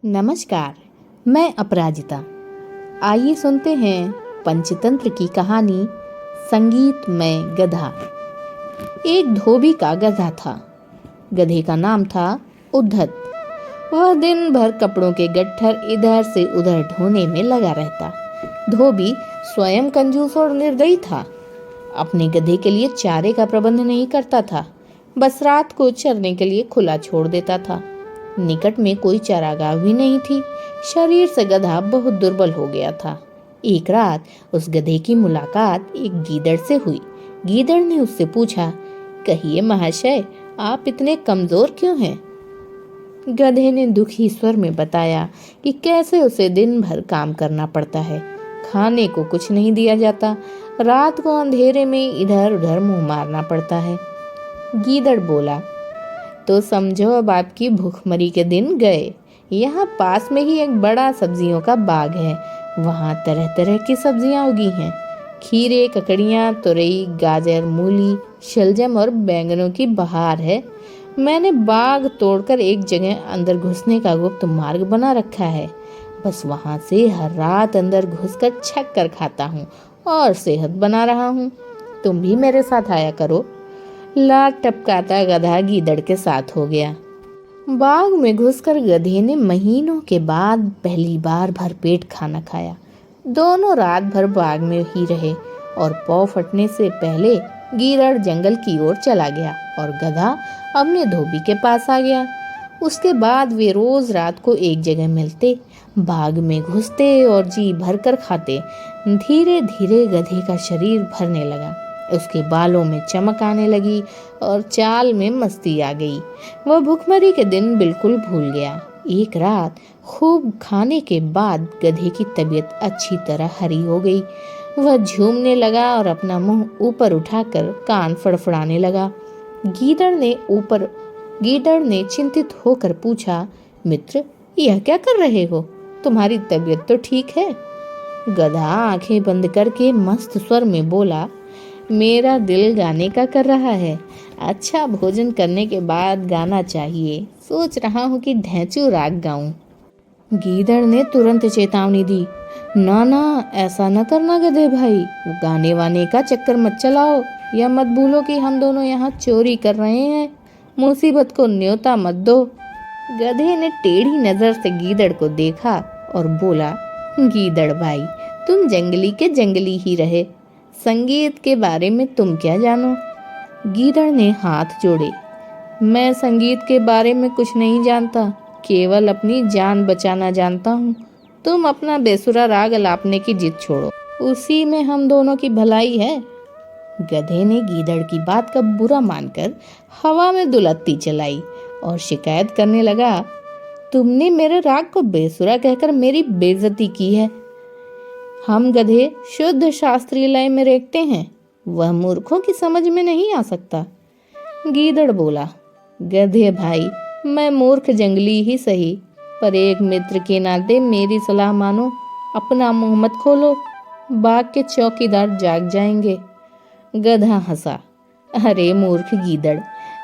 नमस्कार, मैं अपराजिता। आइए सुनते हैं पंचतंत्र की कहानी संगीत में गधा। एक धोबी का गधा था। गधे का नाम था उद्धत। वह दिन भर कपड़ों के गट्ठर इधर से उधर ढोने में लगा रहता। धोबी स्वयं कंजूस और निर्दयी था। अपने गधे के लिए चारे का प्रबंध नहीं करता था, बस रात को चरने के लिए खुला छोड़ देता था। निकट में कोई चारागाह भी नहीं थी। शरीर से गधा बहुत दुर्बल हो गया था। एक रात उस गधे की मुलाकात एक गीदड़ से हुई। गीदड़ ने उससे पूछा, कहिए महाशय, आप इतने कमजोर क्यों हैं? गधे ने दुखी स्वर में बताया कि कैसे उसे दिन भर काम करना पड़ता है। खाने को कुछ नहीं दिया जाता। रात को अंधेरे में इधर उधर मुंह मारना पड़ता है। गीदड़ बोला, तो समझो अब आपकी भूखमरी के दिन गए। यहाँ पास में ही एक बड़ा सब्जियों का बाग है। वहाँ तरह तरह की सब्जियाँ उगी हैं। खीरे, ककड़ियाँ, तुरई, गाजर, मूली, शलजम और बैंगनों की बहार है। मैंने बाग तोड़कर एक जगह अंदर घुसने का गुप्त मार्ग बना रखा है। बस वहाँ से हर रात अंदर घुसकर छक कर खाता हूँ और सेहत बना रहा हूँ। तुम भी मेरे साथ आया करो। लात टपकाता गधा गीदड़ के साथ हो गया। बाग में घुसकर गधे ने महीनों के बाद पहली बार भरपेट खाना खाया। दोनों रात भर बाग में ही रहे और पौ फटने से पहले गीदड़ जंगल की ओर चला गया और गधा अपने धोबी के पास आ गया। उसके बाद वे रोज रात को एक जगह मिलते, बाग में घुसते और जी भरकर खाते। धीरे धीरे गधे का शरीर भरने लगा। उसके बालों में चमक आने लगी और चाल में मस्ती आ गई। वह भूखमरी के दिन बिल्कुल भूल गया। एक रात खूब खाने के बाद गधे की तबीयत अच्छी तरह हरी हो गई। वह झूमने लगा और अपना मुंह ऊपर उठाकर कान फड़फड़ाने लगा। गीदड़ ने चिंतित होकर पूछा, मित्र, यह क्या कर रहे हो? तुम्हारी तबीयत तो ठीक है? गधा आंखें बंद करके मस्त स्वर में बोला, मेरा दिल गाने का कर रहा है। अच्छा भोजन करने के बाद गाना चाहिए। सोच रहा हूँ कि ढैंचू राग गाऊं। गीदड़ ने तुरंत चेतावनी दी, ना ना, ऐसा न करना गधे भाई। गाने वाने का चक्कर मत चलाओ। यह मत भूलो कि हम दोनों यहाँ चोरी कर रहे हैं। मुसीबत को न्योता मत दो। गधे ने टेढ़ी नजर से गीदड़ को देखा और बोला, गीदड़ भाई, तुम जंगली के जंगली ही रहे। संगीत के बारे में तुम क्या जानो? गीदड़ ने हाथ जोड़े, मैं संगीत के बारे में कुछ नहीं जानता, केवल अपनी जान बचाना जानता हूँ। तुम अपना बेसुरा राग अलापने की जिद छोड़ो, उसी में हम दोनों की भलाई है। गधे ने गीदड़ की बात का बुरा मानकर हवा में दुलत्ती चलाई और शिकायत करने लगा, तुमने मेरे राग को बेसुरा कहकर मेरी बेइज्जती की है। हम गधे शुद्ध शास्त्रीय लय में रेखते हैं, वह मूर्खों की समझ में नहीं आ सकता। गीदड़ बोला, गधे भाई, मैं मूर्ख जंगली ही सही, पर एक मित्र के नाते मेरी सलाह मानो। अपना मुंह मत खोलो, बाग के चौकीदार जाग जाएंगे। गधा हंसा, अरे मूर्ख गीदड़,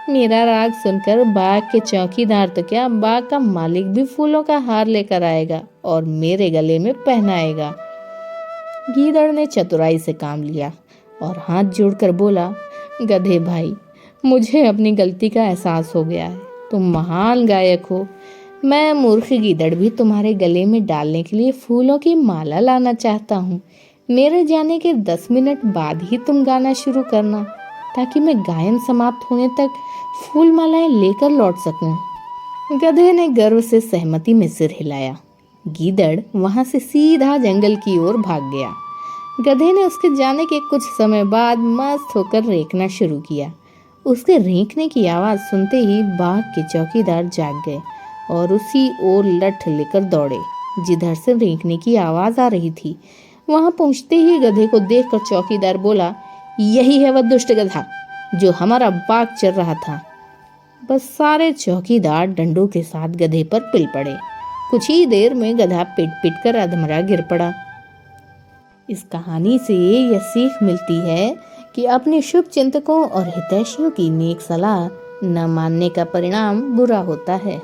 मेरा राग सुनकर बाग के चौकीदार तो क्या, बाग का मालिक भी फूलों का हार लेकर आएगा और मेरे गले में पहनाएगा। गीदड़ ने चतुराई से काम लिया और हाथ जोड़कर बोला, गधे भाई, मुझे अपनी गलती का एहसास हो गया है। तुम महान गायक हो। मैं मूर्ख गीदड़ भी तुम्हारे गले में डालने के लिए फूलों की माला लाना चाहता हूँ। मेरे जाने के 10 मिनट बाद ही तुम गाना शुरू करना, ताकि मैं गायन समाप्त होने तक फूल मालाएं लेकर लौट सकूं। गधे ने गर्व से सहमति में सिर हिलाया। गीदड़ वहां से सीधा जंगल की ओर भाग गया। गधे ने उसके जाने के कुछ समय बाद मस्त होकर रेंकना शुरू किया। उसके रेंकने की आवाज सुनते ही बाग के चौकीदार जाग गए और उसी ओर लठ लेकर दौड़े जिधर से रेंकने की आवाज आ रही थी। वहां पहुंचते ही गधे को देखकर चौकीदार बोला, यही है वह दुष्ट गधा जो हमारा बाग चर रहा था। बस सारे चौकीदार डंडों के साथ गधे पर पिल पड़े। कुछ ही देर में गधा पिट पिट कर अधमरा गिर पड़ा। इस कहानी से यह सीख मिलती है कि अपने शुभ चिंतकों और हितैषियों की नेक सलाह न मानने का परिणाम बुरा होता है।